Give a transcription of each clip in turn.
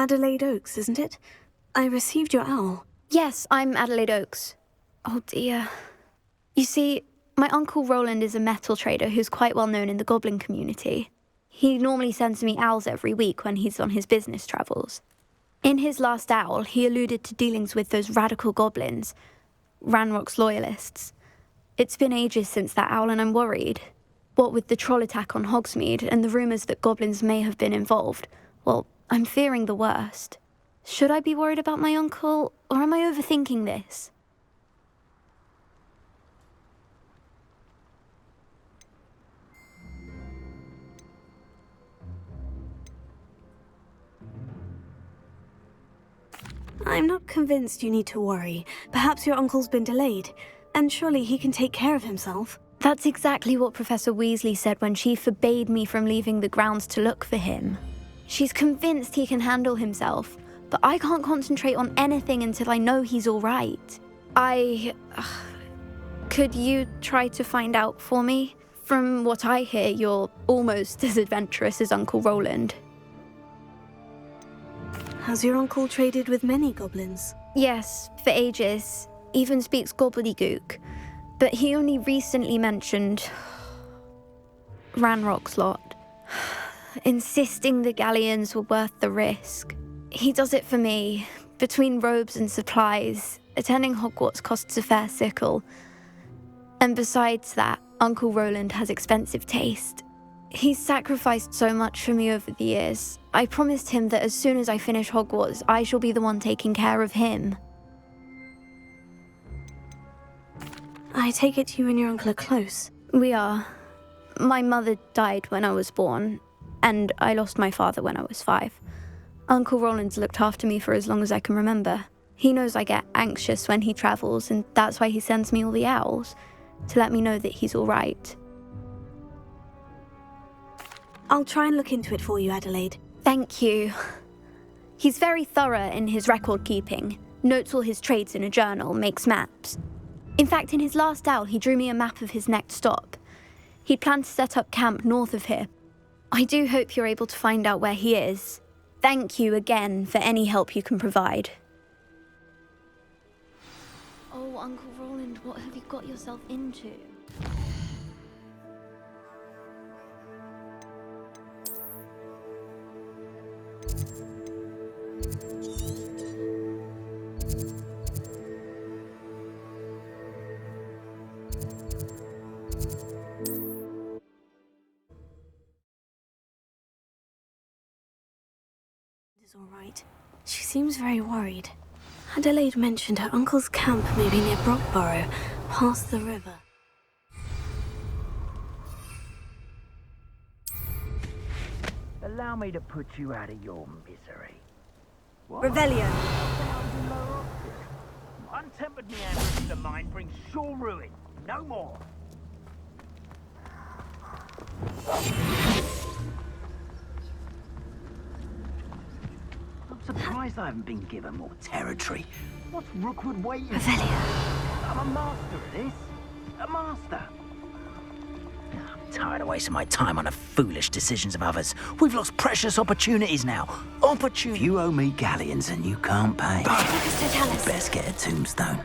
Adelaide Oaks, isn't it? I received your owl. Yes, I'm Adelaide Oaks. Oh dear. You see, my Uncle Roland is a metal trader who's quite well known in the goblin community. He normally sends me owls every week when he's on his business travels. In his last owl, he alluded to dealings with those radical goblins, Ranrock's loyalists. It's been ages since that owl and I'm worried. What with the troll attack on Hogsmeade and the rumours that goblins may have been involved, well, I'm fearing the worst. Should I be worried about my uncle, or am I overthinking this? I'm not convinced you need to worry. Perhaps your uncle's been delayed, and surely he can take care of himself. That's exactly what Professor Weasley said when she forbade me from leaving the grounds to look for him. She's convinced he can handle himself, but I can't concentrate on anything until I know he's all right. Could you try to find out for me? From what I hear, you're almost as adventurous as Uncle Roland. Has your uncle traded with many goblins? Yes, for ages. Even speaks gobbledygook. But he only recently mentioned Ranrock's lot, insisting the galleons were worth the risk. He does it for me. Between robes and supplies, attending Hogwarts costs a fair sickle. And besides that, Uncle Roland has expensive taste. He's sacrificed so much for me over the years. I promised him that as soon as I finish Hogwarts, I shall be the one taking care of him. I take it you and your uncle are close. We are. My mother died when I was born, and I lost my father when I was 5. Uncle Roland's looked after me for as long as I can remember. He knows I get anxious when he travels, and that's why he sends me all the owls, to let me know that he's all right. I'll try and look into it for you, Adelaide. Thank you. He's very thorough in his record keeping, notes all his trades in a journal, makes maps. In fact, in his last owl, he drew me a map of his next stop. He'd planned to set up camp north of here. I do hope you're able to find out where he is. Thank you again for any help you can provide. Oh, Uncle Roland, what have you got yourself into? All right. She seems very worried. Adelaide mentioned her uncle's camp may be near Brockborough, past the river. Allow me to put you out of your misery. What? Revelio. Untempered meandering of the mind brings sure ruin. No more. I'm surprised I haven't been given more territory. What's Rookwood waiting for? Revelio. I'm a master of this. A master. I'm tired of wasting my time on the foolish decisions of others. We've lost precious opportunities now. Opportunity. If you owe me galleons and you can't pay, best get a tombstone.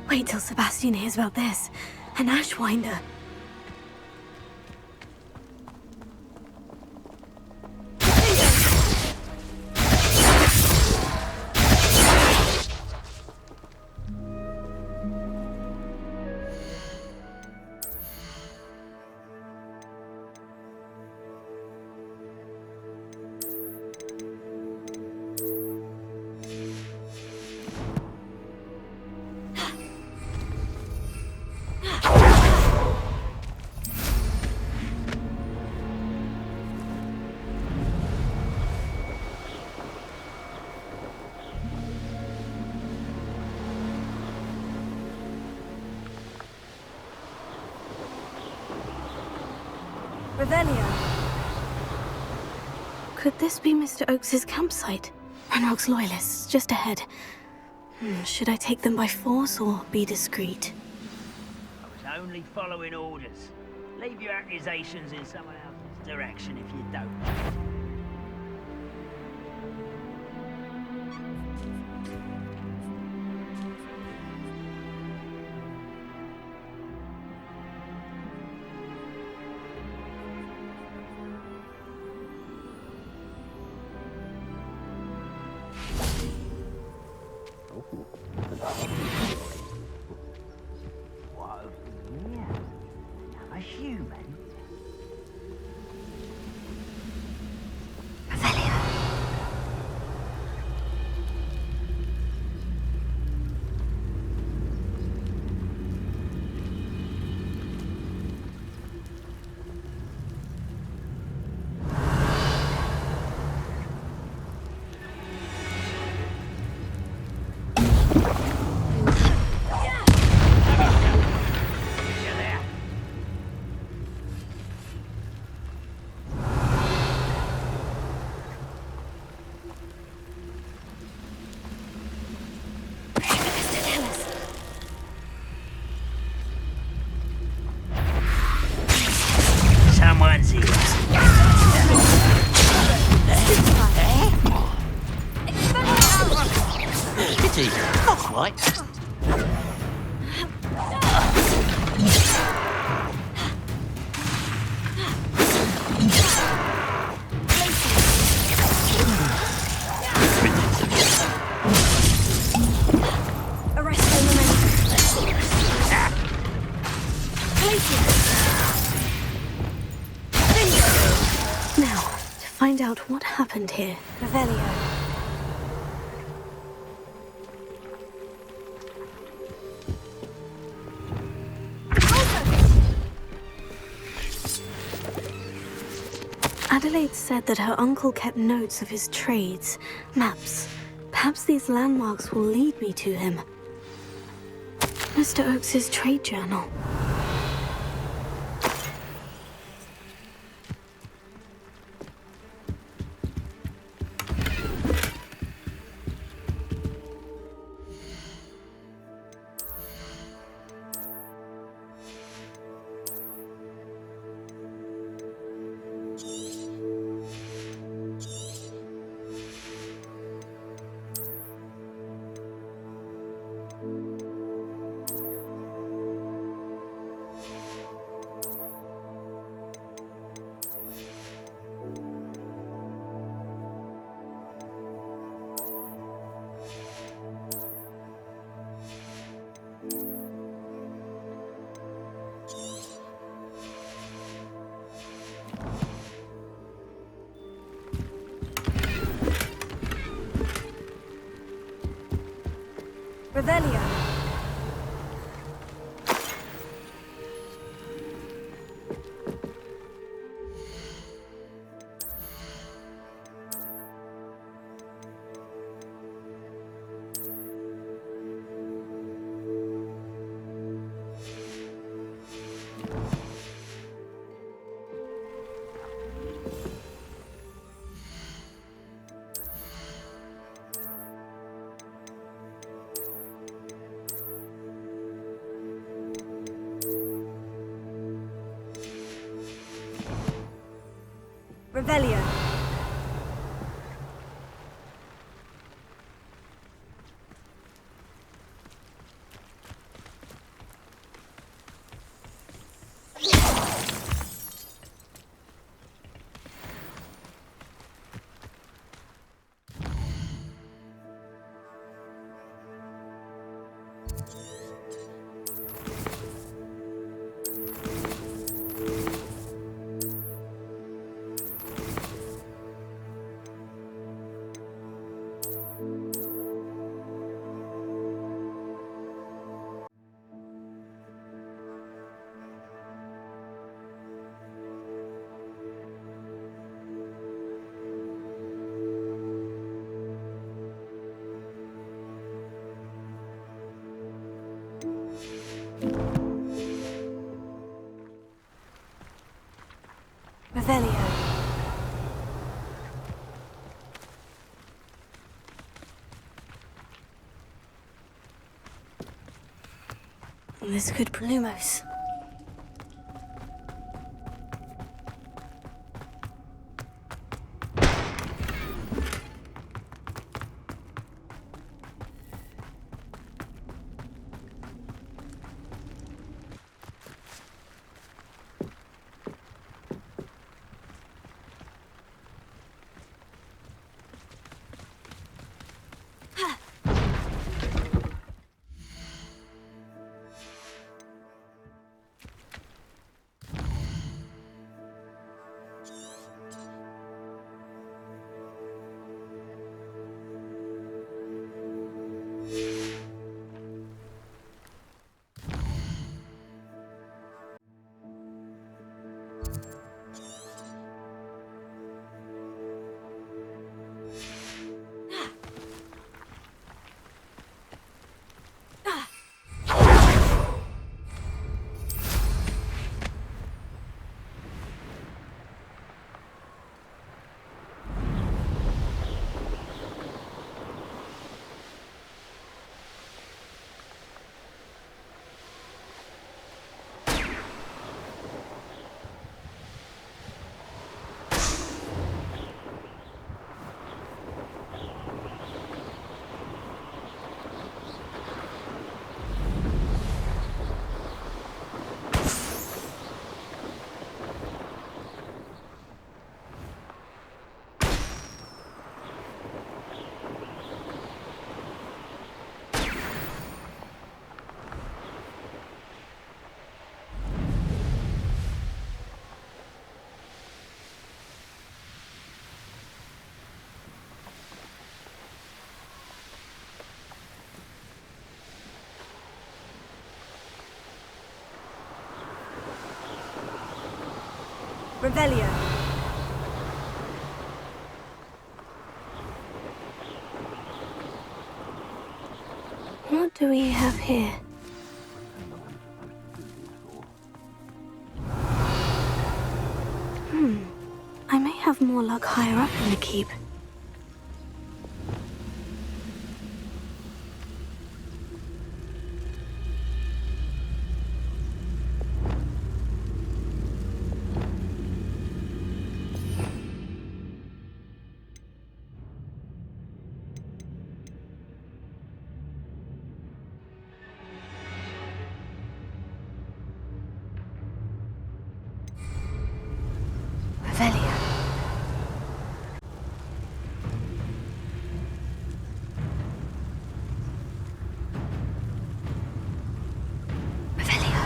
Wait till Sebastian hears about this. An Ashwinder. Revelio. Could this be Mr. Oakes's campsite? Ranrock's loyalists, just ahead. Should I take them by force or be discreet? I was only following orders. Leave your accusations in someone else's direction if you don't. What over here? A human? Someone's here. Pity, not quite. Now, to find out what happened here. Revelio. Adelaide said that her uncle kept notes of his trades, maps. Perhaps these landmarks will lead me to him. Mr. Oakes's trade journal. Revelio. Revelio. This could be Lumos. Revelio. What do we have here? I may have more luck higher up in the keep. Revelio. Revelio.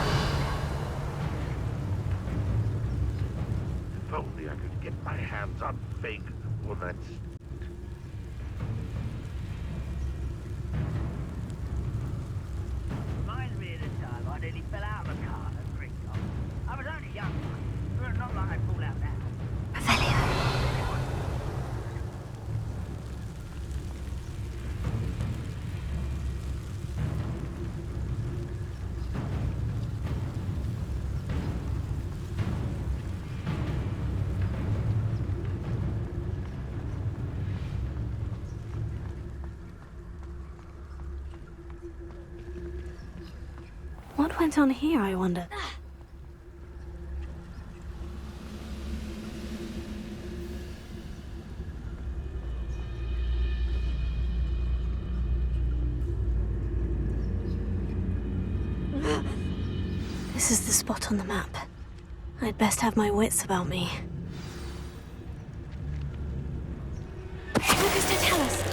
If only I could get my hands on Fig or that. Reminds me of the time I nearly fell out of a car at Bristol. I was only young, but not like I'd fall out now. Revelio. What went on here, I wonder? This is the spot on the map. I'd best have my wits about me. What does it tell us?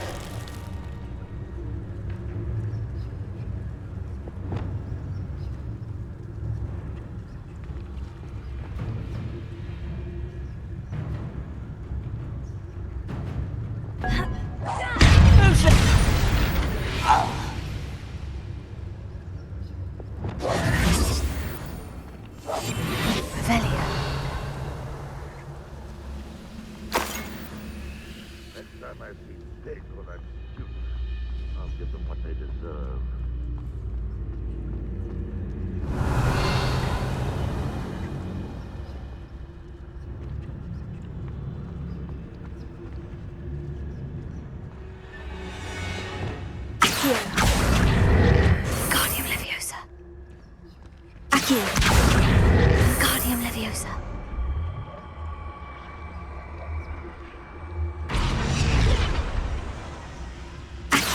Revelio. Next time I see Fig or that Duke, I'll give them what they deserve. Guardian Leviosa.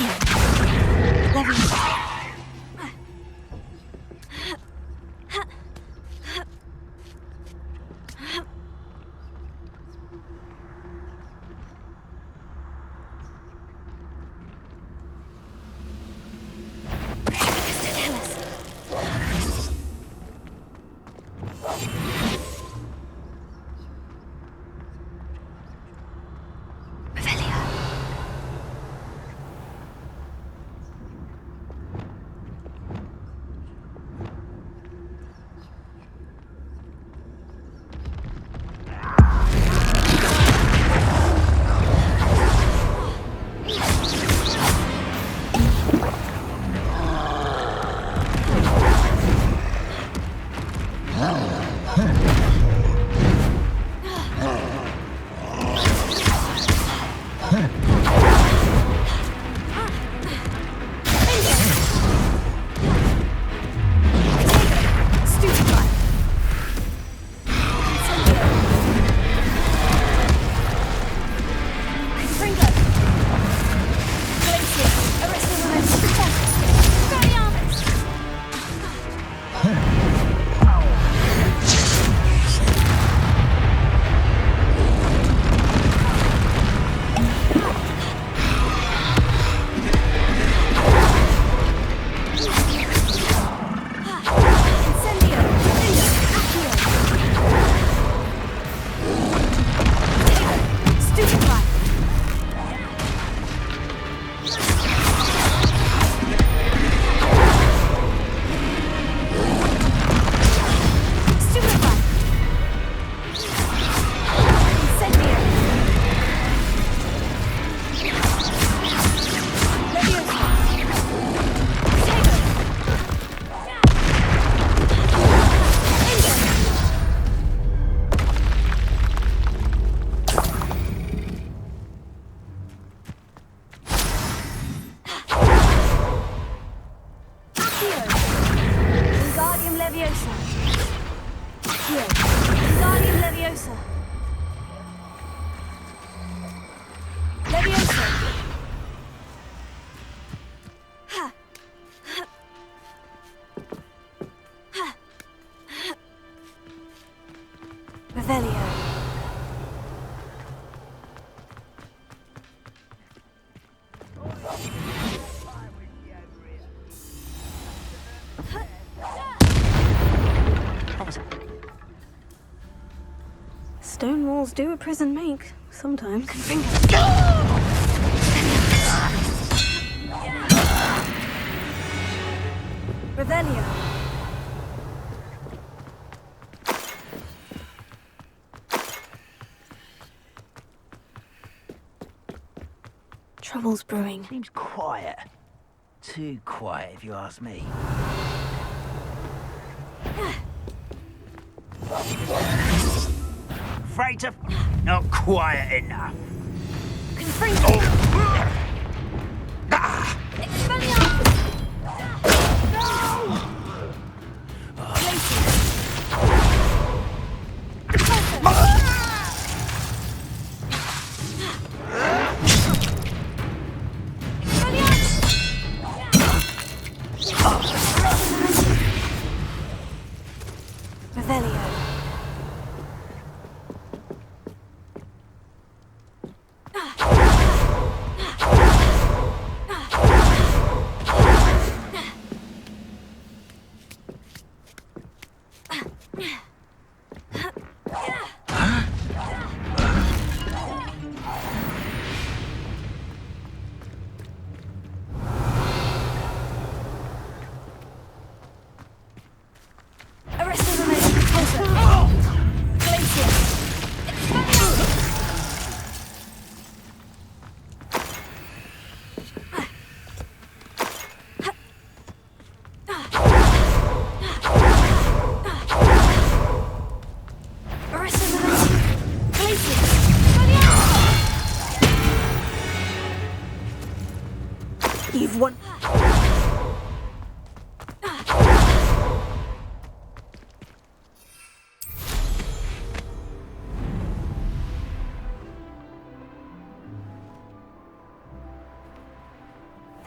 Accio. Leviosa. Revelio. Stone walls do a prison make, sometimes. Revelio. Trouble's brewing. Seems quiet. Too quiet, if you ask me. Freighter, not quiet enough. Revelio. You've won.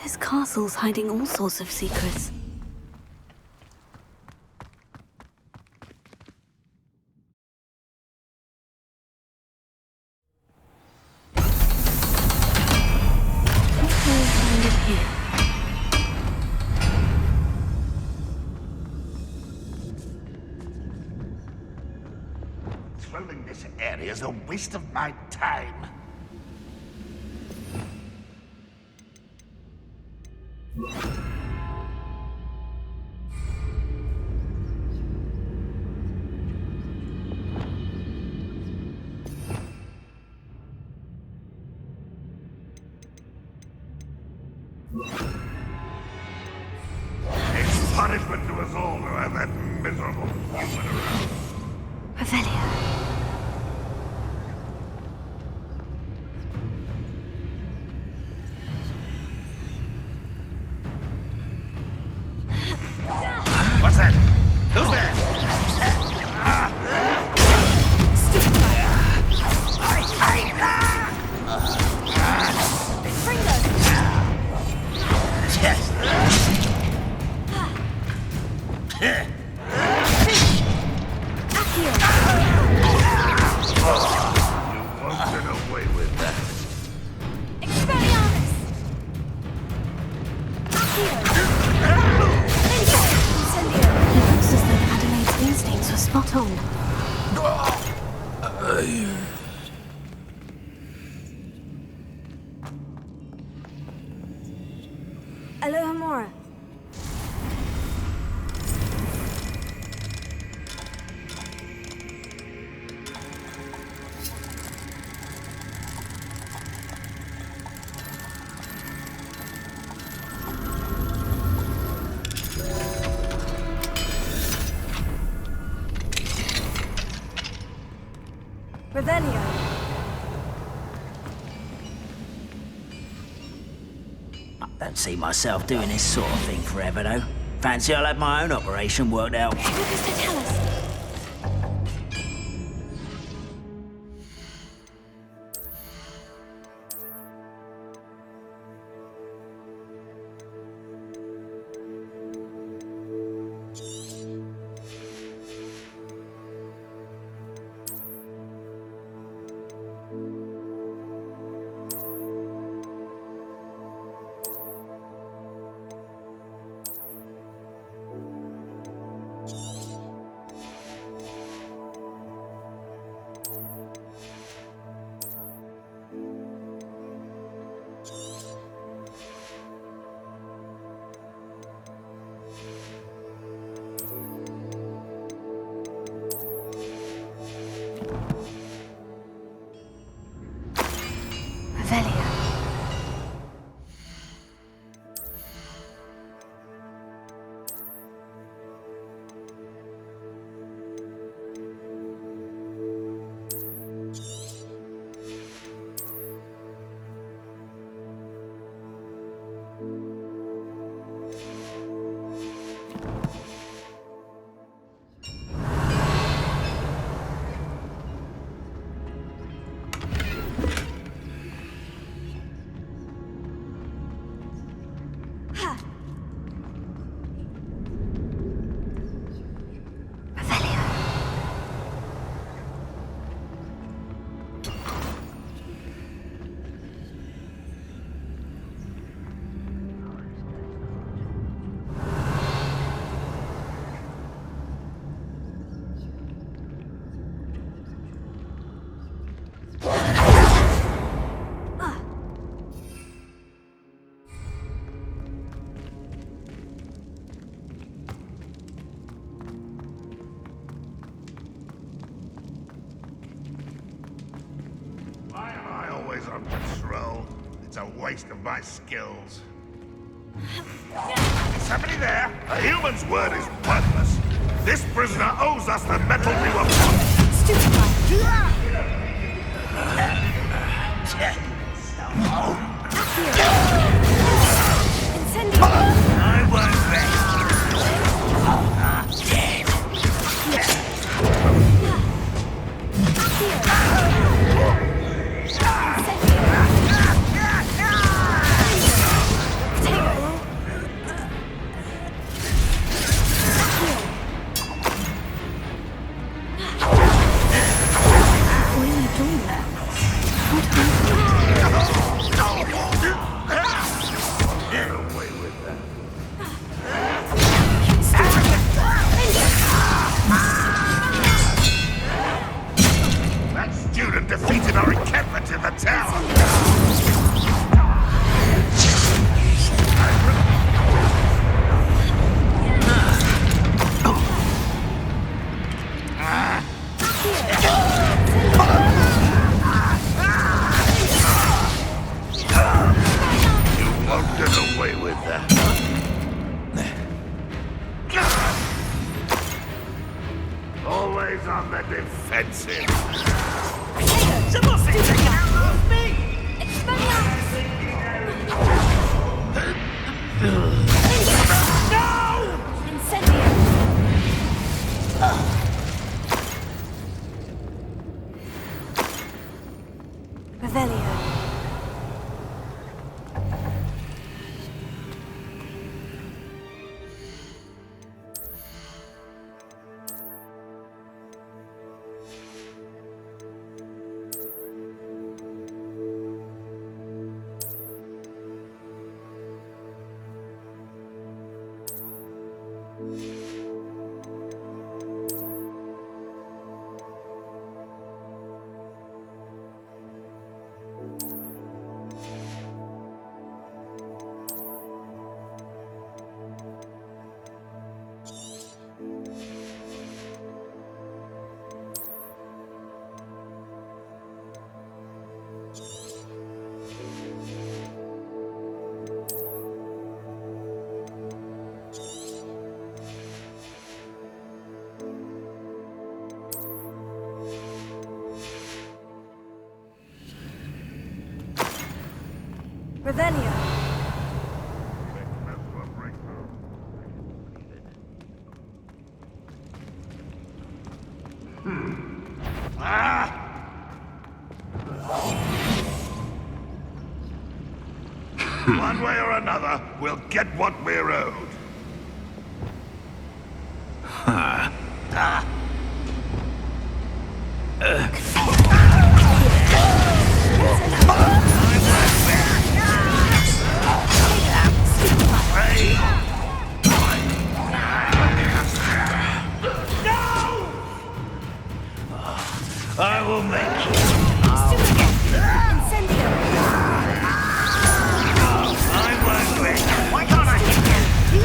This castle's hiding all sorts of secrets. What can we find in here? Trolling this area is a waste of my time. It's punishment to us all to have that miserable human around. Revelio. What's that? Who's there? You won't get away with that. It looks as though Adelaide's instincts were spot on. Alohomora. Revelio. I don't see myself doing this sort of thing forever, though. Fancy I'll have my own operation worked out. What does that tell us? Revelio. Why am I always on patrol? It's a waste of my skills. Is somebody there? A human's word is worthless. This prisoner owes us the metal we were I won't rest. Dead. Take away with that. Always on the defensive. Someone's been taking out me! Revelio. Revelio. One way or another, we'll get what we're owed. I will make you. I won't win. Why can't I hit you?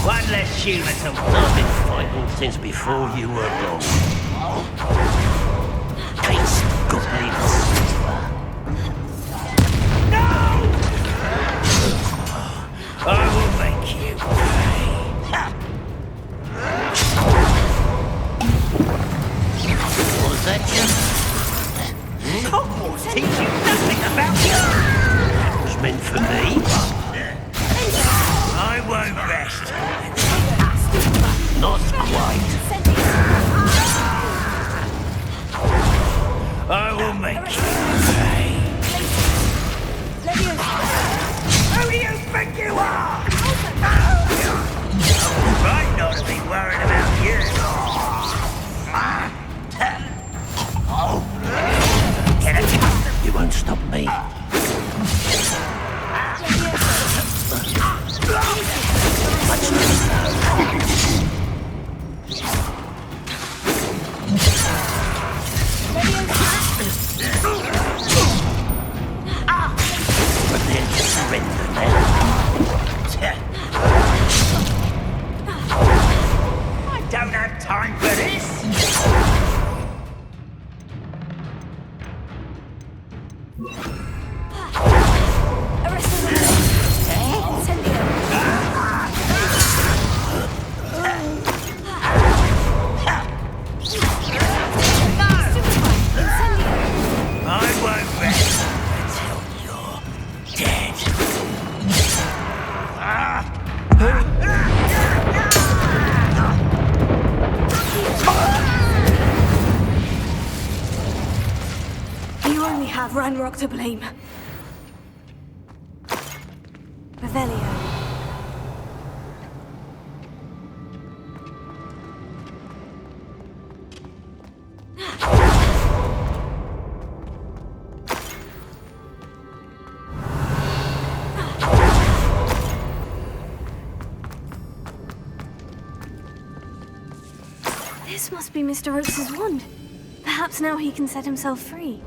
One less human to I've been fighting since before you were born. Peace, goblins. I will make you pay. Was that you? Hogwarts teach you nothing about you! That was meant for me. I won't rest. Not quite. I will make you pay. Who do you think you are? Right not to be worried about you. Get accustomed. You won't stop me. Much Prepare to surrender now. I don't have time for this! I won't rest until you're dead. You only have Ranrock to blame. Revelio. This must be Mr. Oakes's wand. Perhaps now he can set himself free.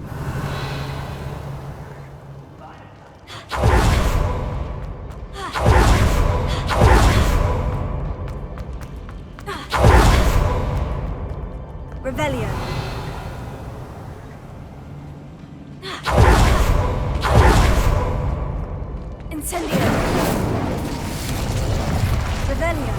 Revelio. Incendio! Revelio!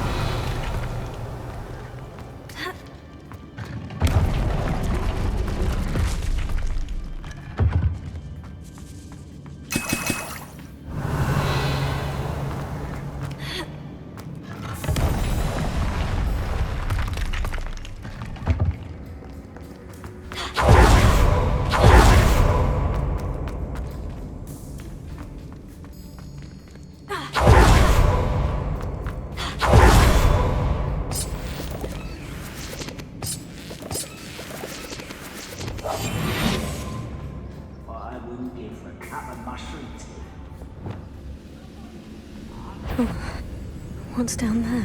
I wouldn't give for a cup of mushroom tea. What's down there?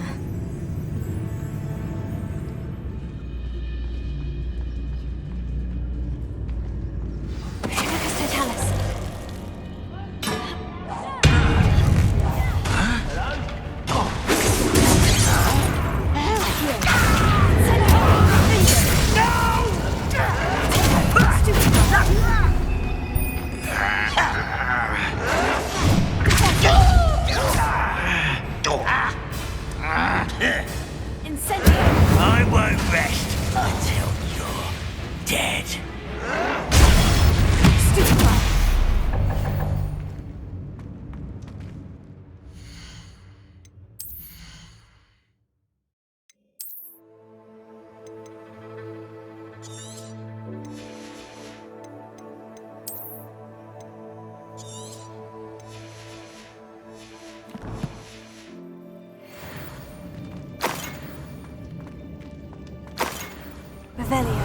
I won't rest until you're dead. Revelio.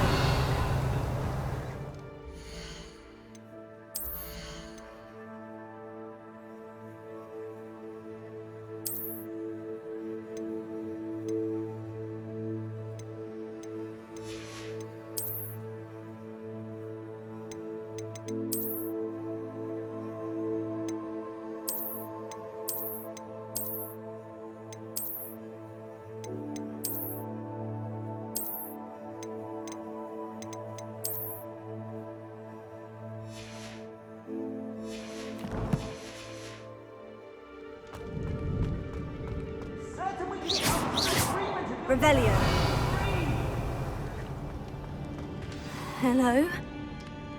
Revelio. Hello?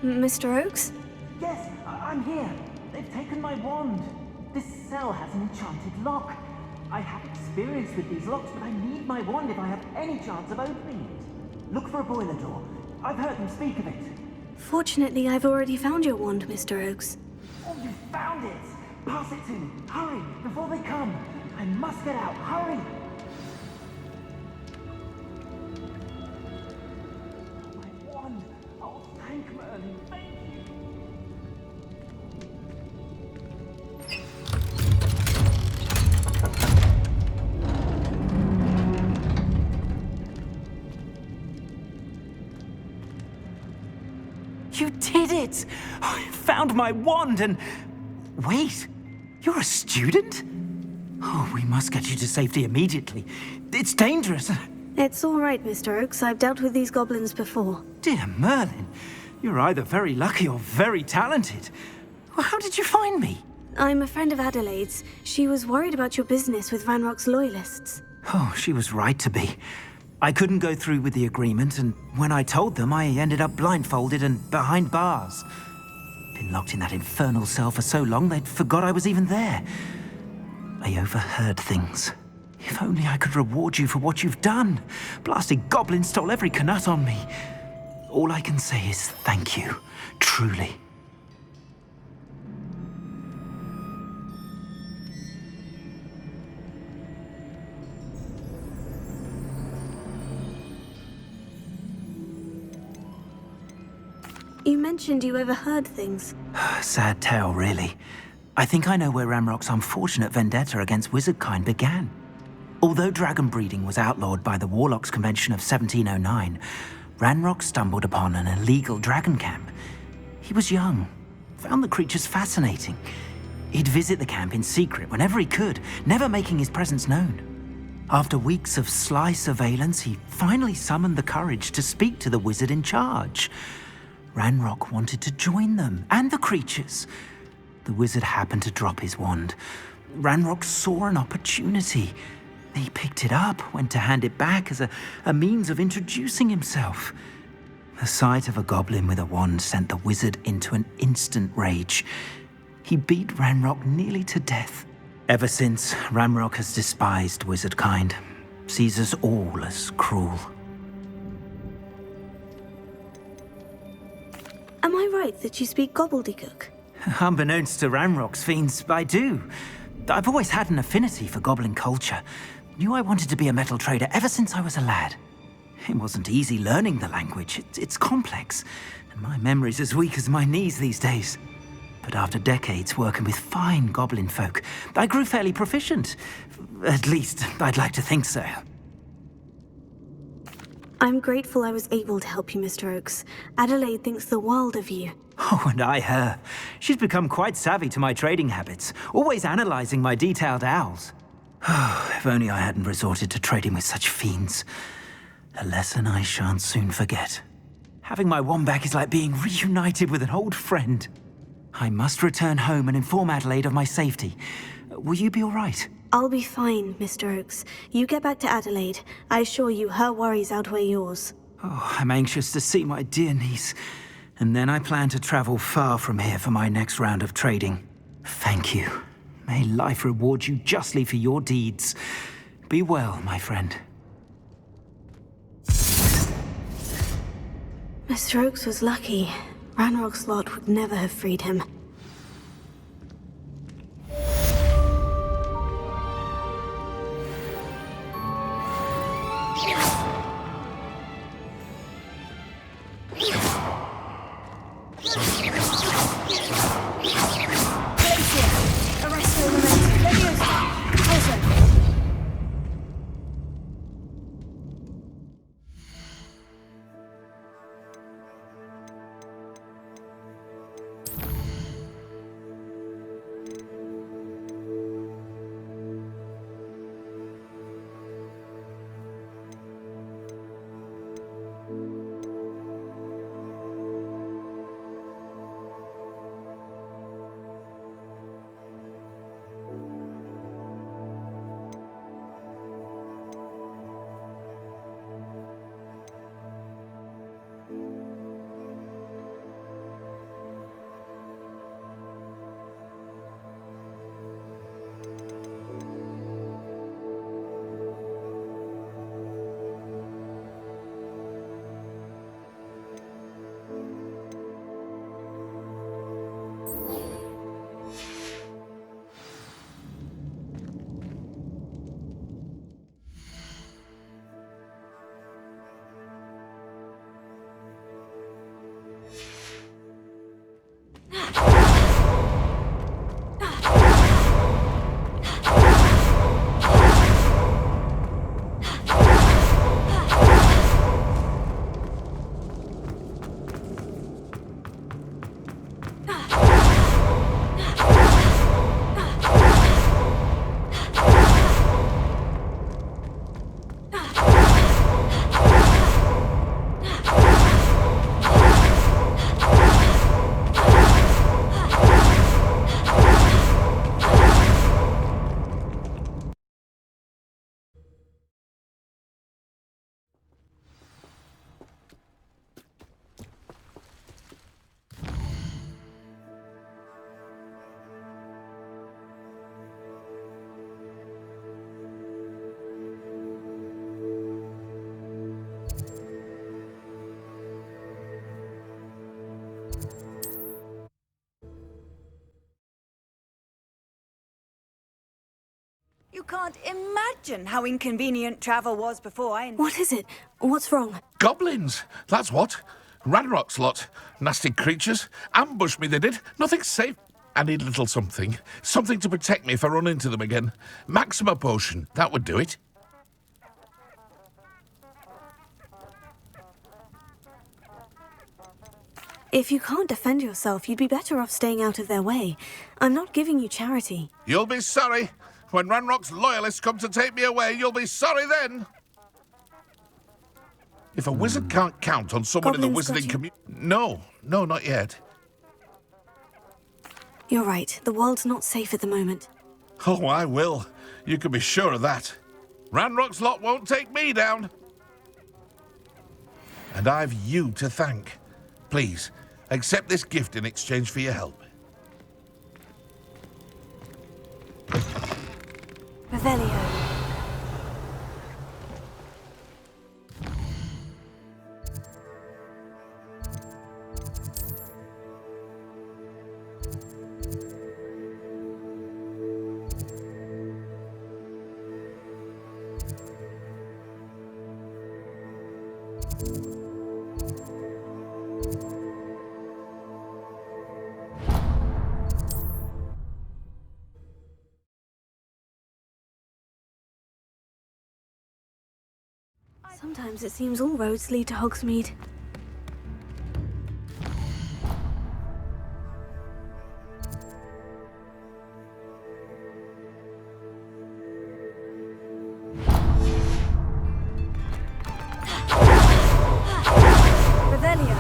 Mr. Oakes? Yes, I'm here. They've taken my wand. This cell has an enchanted lock. I have experience with these locks, but I need my wand if I have any chance of opening it. Look for a boiler door. I've heard them speak of it. Fortunately, I've already found your wand, Mr. Oakes. Oh, you found it! Pass it to me. Hurry, before they come. I must get out. Hurry! My wand. Oh, thank Merlin. Thank you. You did it! I found my wand and... Wait, you're a student? Oh, we must get you to safety immediately. It's dangerous. It's all right, Mr. Oakes. I've dealt with these goblins before. Dear Merlin, you're either very lucky or very talented. Well, how did you find me? I'm a friend of Adelaide's. She was worried about your business with Ranrock's loyalists. Oh, she was right to be. I couldn't go through with the agreement, and when I told them, I ended up blindfolded and behind bars. Been locked in that infernal cell for so long, they'd forgot I was even there. I overheard things. If only I could reward you for what you've done. Blasted goblins stole every canut on me. All I can say is thank you, truly. You mentioned you overheard things. Sad tale, really. I think I know where Ranrock's unfortunate vendetta against wizardkind began. Although dragon breeding was outlawed by the Warlocks Convention of 1709, Ranrock stumbled upon an illegal dragon camp. He was young, found the creatures fascinating. He'd visit the camp in secret whenever he could, never making his presence known. After weeks of sly surveillance, he finally summoned the courage to speak to the wizard in charge. Ranrock wanted to join them, and the creatures. the wizard happened to drop his wand. Ranrock saw an opportunity. He picked it up, went to hand it back as a means of introducing himself. The sight of a goblin with a wand sent the wizard into an instant rage. He beat Ranrock nearly to death. Ever since, Ranrock has despised wizard kind, sees us all as cruel. Am I right that you speak gobbledygook? Unbeknownst to Ranrock's fiends, I do. I've always had an affinity for goblin culture. Knew I wanted to be a metal trader ever since I was a lad. It wasn't easy learning the language. It's complex, and my memory's as weak as my knees these days. But after decades working with fine goblin folk, I grew fairly proficient. At least, I'd like to think so. I'm grateful I was able to help you, Mr. Oakes. Adelaide thinks the world of you. Oh, and I her. She's become quite savvy to my trading habits, always analyzing my detailed owls. Oh, if only I hadn't resorted to trading with such fiends. A lesson I shan't soon forget. Having my wand back is like being reunited with an old friend. I must return home and inform Adelaide of my safety. Will you be all right? I'll be fine, Mr. Oakes. You get back to Adelaide. I assure you her worries outweigh yours. Oh, I'm anxious to see my dear niece. And then I plan to travel far from here for my next round of trading. Thank you. May life reward you justly for your deeds. Be well, my friend. Mr. Oakes was lucky. Ranrock's lot would never have freed him. You can't imagine how inconvenient travel was before I... What is it? What's wrong? Goblins, that's what. Ranrock's lot. Nasty creatures. Ambushed me, they did. Nothing safe. I need a little something. Something to protect me if I run into them again. Maxima potion, that would do it. If you can't defend yourself, you'd be better off staying out of their way. I'm not giving you charity. You'll be sorry. When Ranrock's loyalists come to take me away, you'll be sorry then. If a wizard can't count on someone in the Goblins got wizarding you? community... No, not yet. You're right. The world's not safe at the moment. Oh, I will. You can be sure of that. Ranrock's lot won't take me down. And I've you to thank. Please, accept this gift in exchange for your help. Revelio. Sometimes it seems all roads lead to Hogsmeade. Revelio.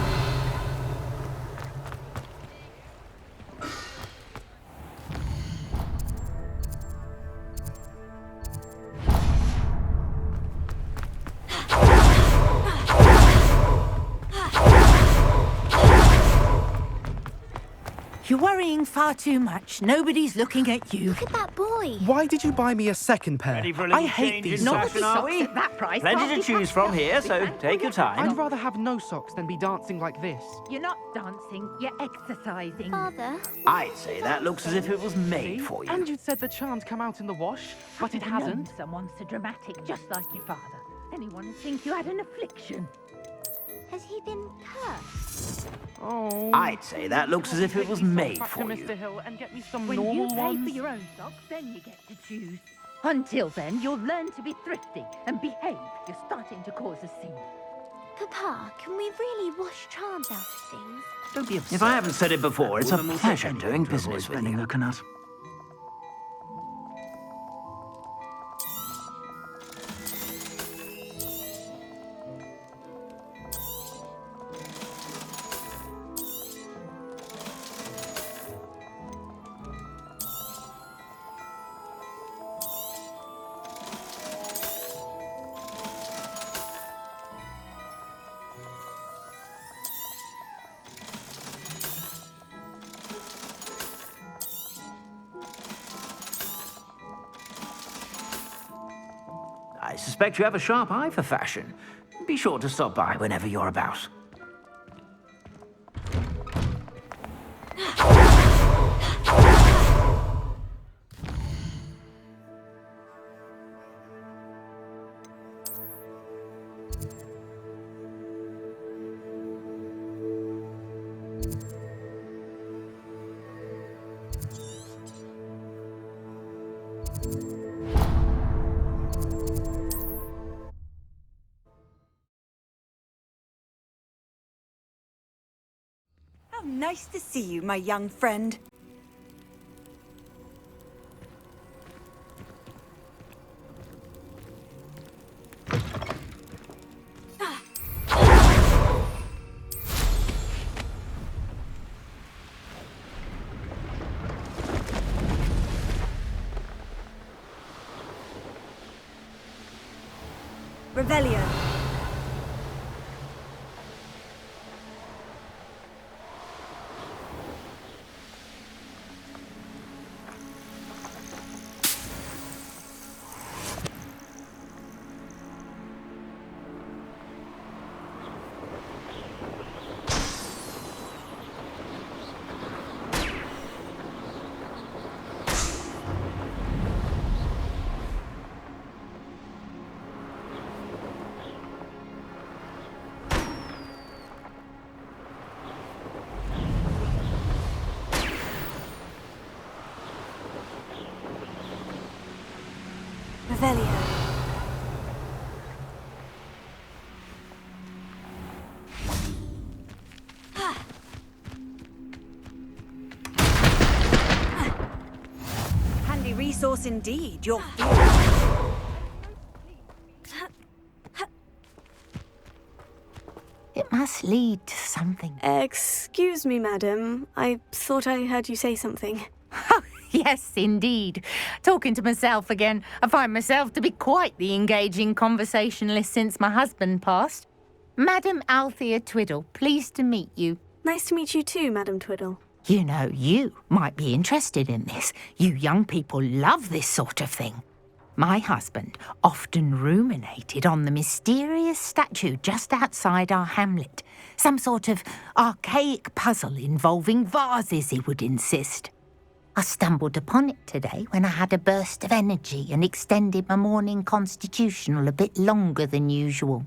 You're worrying far too much. Nobody's looking at you. Look at that boy. Why did you buy me a second pair? Ready for a I little hate change these in socks. fashion, are we? At that price, Plenty can't to be choose touched from up. here, so take your time. I'd rather have no socks than be dancing like this. You're not dancing, you're exercising. Father, I'd say that looks as if it was made for you. And you'd said the charm's come out in the wash, but it Known hasn't. Someone so dramatic, just like your father. Anyone would think you had an affliction. has he been cursed? Oh. I'd say that looks as if it was made Back to for you. Mr. Hill and get me some When normal you pay ones. for your own socks, then you get to choose. Until then, you'll learn to be thrifty and behave. You're starting to cause a scene. Papa, can we really wash charms out of things? Don't be absurd. If I haven't said it before, it's a pleasure doing business with you. Coconut. I suspect you have a sharp eye for fashion. Be sure to stop by whenever you're about. How nice to see you, my young friend. Revelio. Revelio. Handy resource indeed, your It must lead to something. Excuse me, madam. I thought I heard you say something. Oh, yes, indeed. Talking to myself again. I find myself to be quite the engaging conversationalist since my husband passed. Madam Althea Twiddle, pleased to meet you. Nice to meet you too, Madam Twiddle. You know, you might be interested in this. You young people love this sort of thing. My husband often ruminated on the mysterious statue just outside our hamlet. Some sort of archaic puzzle involving vases, he would insist. I stumbled upon it today when I had a burst of energy and extended my morning constitutional a bit longer than usual.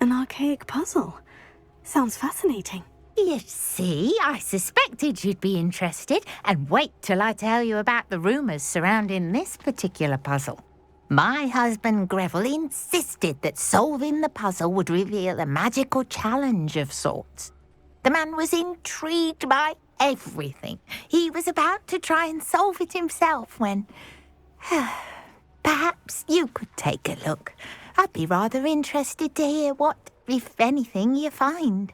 An archaic puzzle. Sounds fascinating. You see, I suspected you'd be interested, and wait till I tell you about the rumours surrounding this particular puzzle. My husband Greville insisted that solving the puzzle would reveal a magical challenge of sorts. The man was intrigued by everything. He was about to try and solve it himself when... Perhaps you could take a look. I'd be rather interested to hear what, if anything, you find.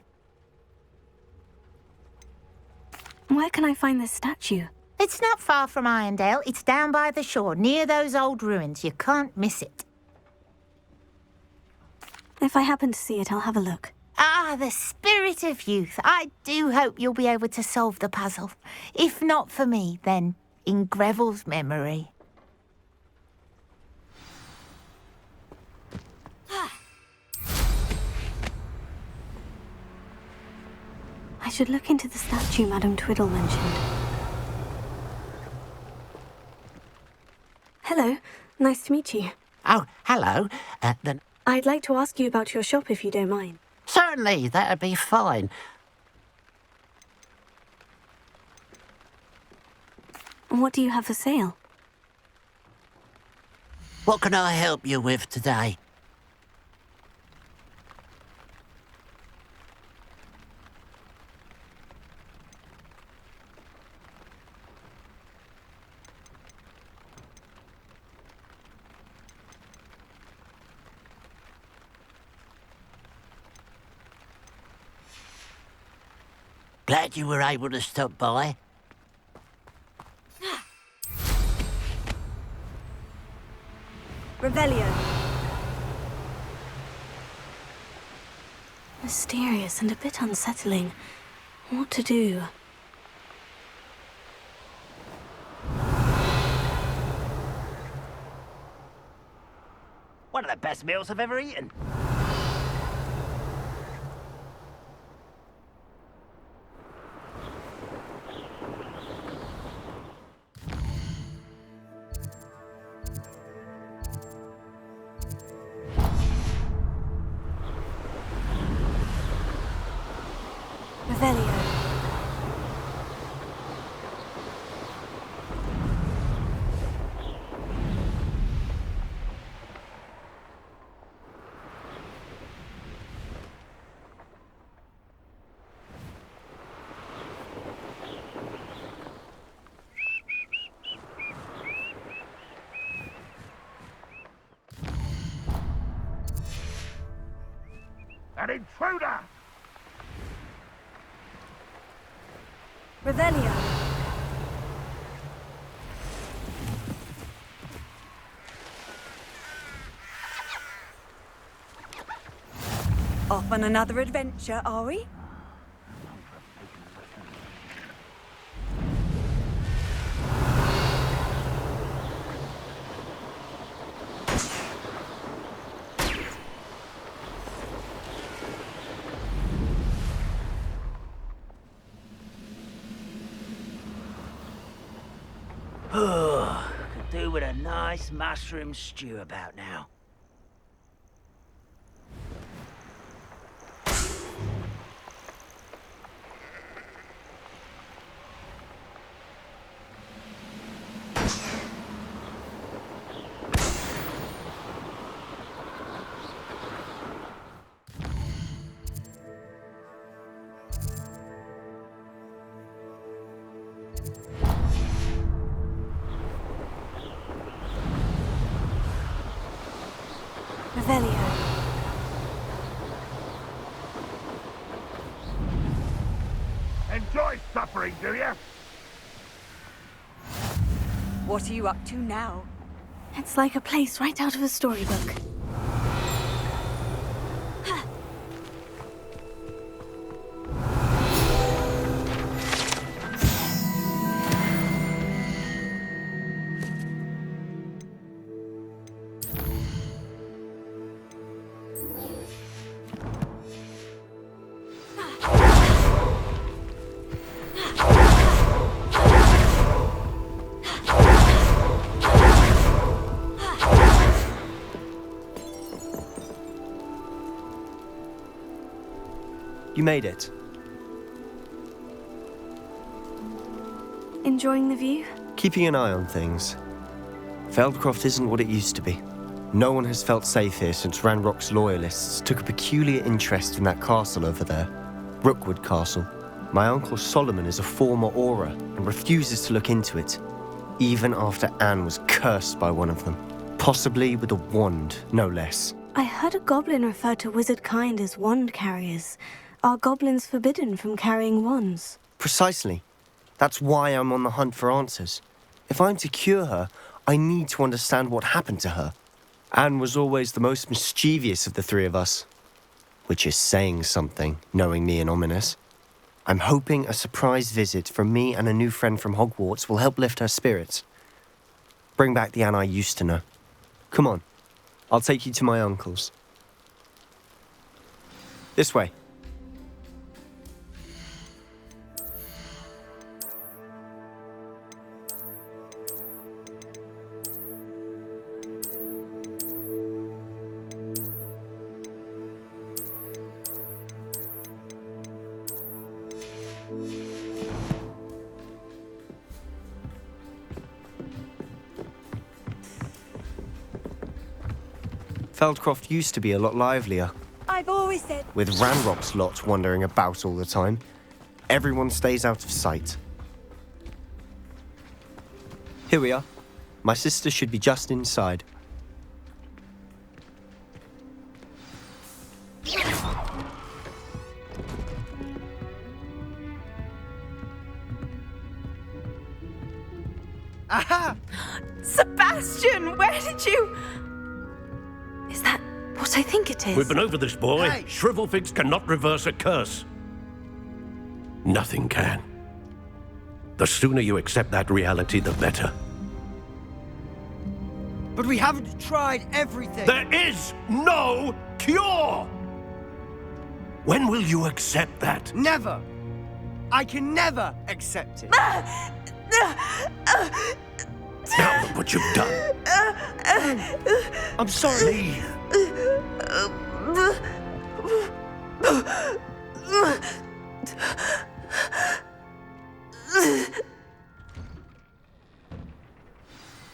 Where can I find this statue? It's not far from Irondale. It's down by the shore, near those old ruins. You can't miss it. If I happen to see it, I'll have a look. Ah, the spirit of youth. I do hope you'll be able to solve the puzzle. If not for me, then in Greville's memory. I should look into the statue Madam Twiddle mentioned. Hello, nice to meet you. Oh, hello. Then I'd like to ask you about your shop if you don't mind. certainly that'd be fine. What do you have for sale? What can I help you with today? Glad you were able to stop by. Revelio. Mysterious and a bit unsettling. What to do? One of the best meals I've ever eaten. Revelio. An intruder! Revelio. Off on another adventure, are we? Could do with a nice mushroom stew about now. Revelio. suffering, do you? What are you up to now? It's like a place right out of a storybook. You made it. Enjoying the view? Keeping an eye on things. Feldcroft isn't what it used to be. No one has felt safe here since Ranrock's loyalists took a peculiar interest in that castle over there, Rookwood Castle. My uncle Solomon is a former Auror and refuses to look into it, even after Anne was cursed by one of them. Possibly with a wand, no less. I heard a goblin refer to wizard kind as wand carriers. Are goblins forbidden from carrying wands? Precisely. That's why I'm on the hunt for answers. If I'm to cure her, I need to understand what happened to her. Anne was always the most mischievous of the three of us. Which is saying something, knowing me and ominous. I'm hoping a surprise visit from me and a new friend from Hogwarts will help lift her spirits. Bring back the Anne I used to know. Come on, I'll take you to my uncle's. This way. Feldcroft used to be a lot livelier, I've always said... with Ranrock's lot wandering about all the time. Everyone stays out of sight. Here we are. My sister should be just inside. Aha! Sebastian, where did you... Is that what I think it is? We've been over this, boy. Hey! Shrivelfigs cannot reverse a curse. Nothing can. The sooner you accept that reality, the better. But we haven't tried everything. There is no cure! When will you accept that? Never. I can never accept it. Now look what you've done. I'm sorry. Leave.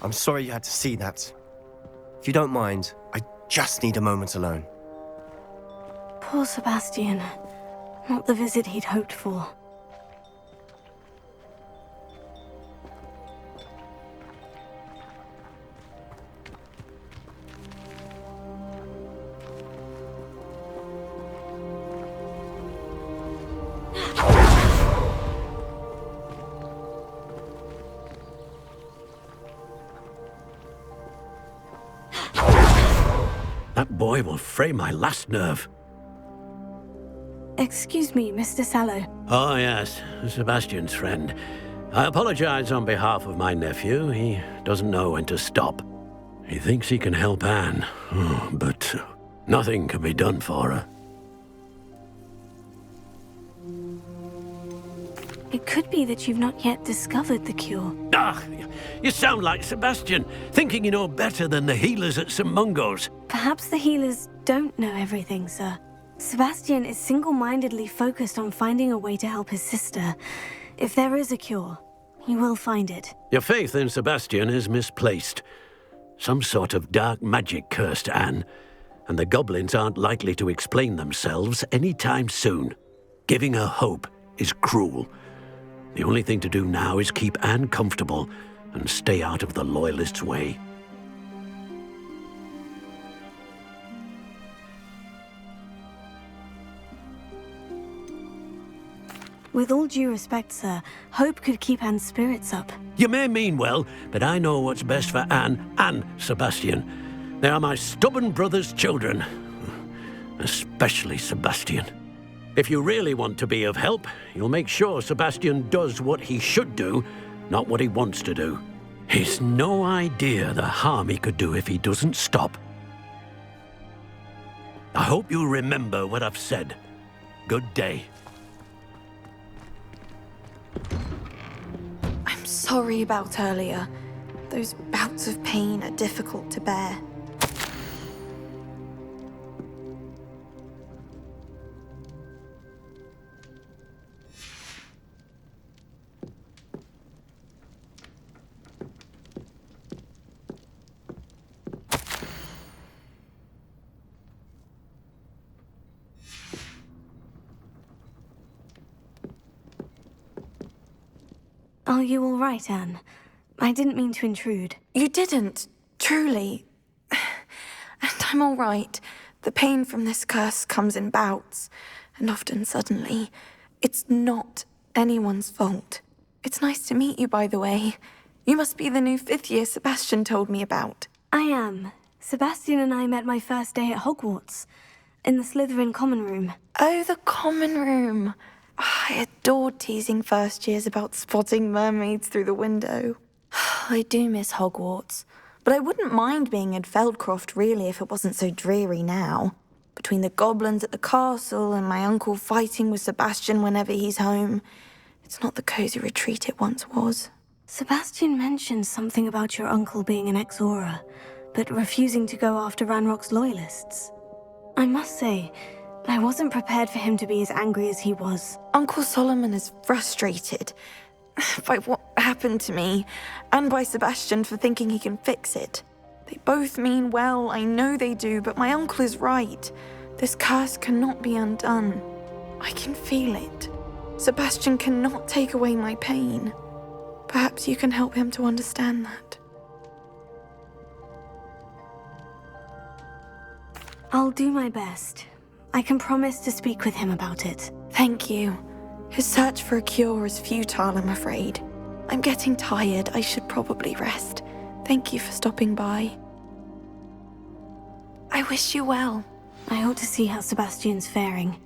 I'm sorry you had to see that. If you don't mind, I just need a moment alone. Poor Sebastian. Not the visit he'd hoped for. That boy will fray my last nerve. Excuse me, Mr. Sallow. Oh, yes, Sebastian's friend. I apologize on behalf of my nephew. He doesn't know when to stop. He thinks he can help Anne, but nothing can be done for her. It could be that you've not yet discovered the cure. Ah, you sound like Sebastian, thinking you know better than the healers at St. Mungo's. Perhaps the healers don't know everything, sir. Sebastian is single-mindedly focused on finding a way to help his sister. If there is a cure, he will find it. Your faith in Sebastian is misplaced. Some sort of dark magic cursed Anne, and the goblins aren't likely to explain themselves anytime soon. Giving her hope is cruel. The only thing to do now is keep Anne comfortable and stay out of the Loyalists' way. With all due respect, sir, hope could keep Anne's spirits up. You may mean well, but I know what's best for Anne and Sebastian. They are my stubborn brother's children. Especially Sebastian. If you really want to be of help, you'll make sure Sebastian does what he should do, not what he wants to do. He's no idea the harm he could do if he doesn't stop. I hope you remember what I've said. Good day. I'm sorry about earlier. Those bouts of pain are difficult to bear. Are you all right, Anne? I didn't mean to intrude. You didn't, truly. And I'm all right. The pain from this curse comes in bouts, and often suddenly. It's not anyone's fault. It's nice to meet you, by the way. You must be the new 5th year Sebastian told me about. I am. Sebastian and I met my first day at Hogwarts, in the Slytherin common room. Oh, the common room. I adored teasing first years about spotting mermaids through the window. I do miss Hogwarts, but I wouldn't mind being in Feldcroft really if it wasn't so dreary now. Between the goblins at the castle and my uncle fighting with Sebastian whenever he's home, it's not the cozy retreat it once was. Sebastian mentioned something about your uncle being an ex-Auror, but refusing to go after Ranrock's loyalists. I must say, I wasn't prepared for him to be as angry as he was. Uncle Solomon is frustrated by what happened to me, and by Sebastian for thinking he can fix it. They both mean well, I know they do, but my uncle is right. This curse cannot be undone. I can feel it. Sebastian cannot take away my pain. Perhaps you can help him to understand that. I'll do my best. I can promise to speak with him about it. Thank you. His search for a cure is futile, I'm afraid. I'm getting tired. I should probably rest. Thank you for stopping by. I wish you well. I ought to see how Sebastian's faring.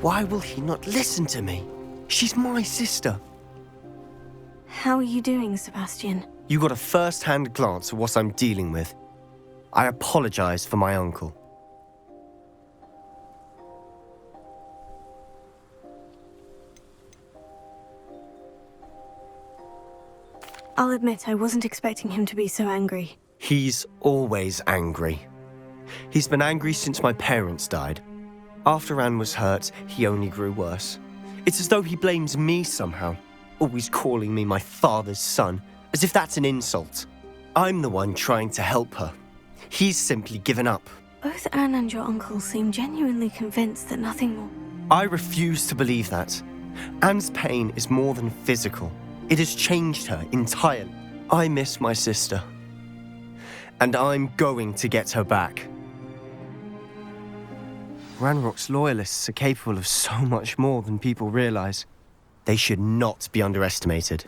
Why will he not listen to me? She's my sister. How are you doing, Sebastian? You got a first-hand glance at what I'm dealing with. I apologize for my uncle. I'll admit I wasn't expecting him to be so angry. He's always angry. He's been angry since my parents died. After Anne was hurt, he only grew worse. It's as though he blames me somehow, always calling me my father's son, as if that's an insult. I'm the one trying to help her. He's simply given up. Both Anne and your uncle seem genuinely convinced that nothing more... I refuse to believe that. Anne's pain is more than physical. It has changed her entirely. I miss my sister. And I'm going to get her back. Ranrock's loyalists are capable of so much more than people realize. They should not be underestimated.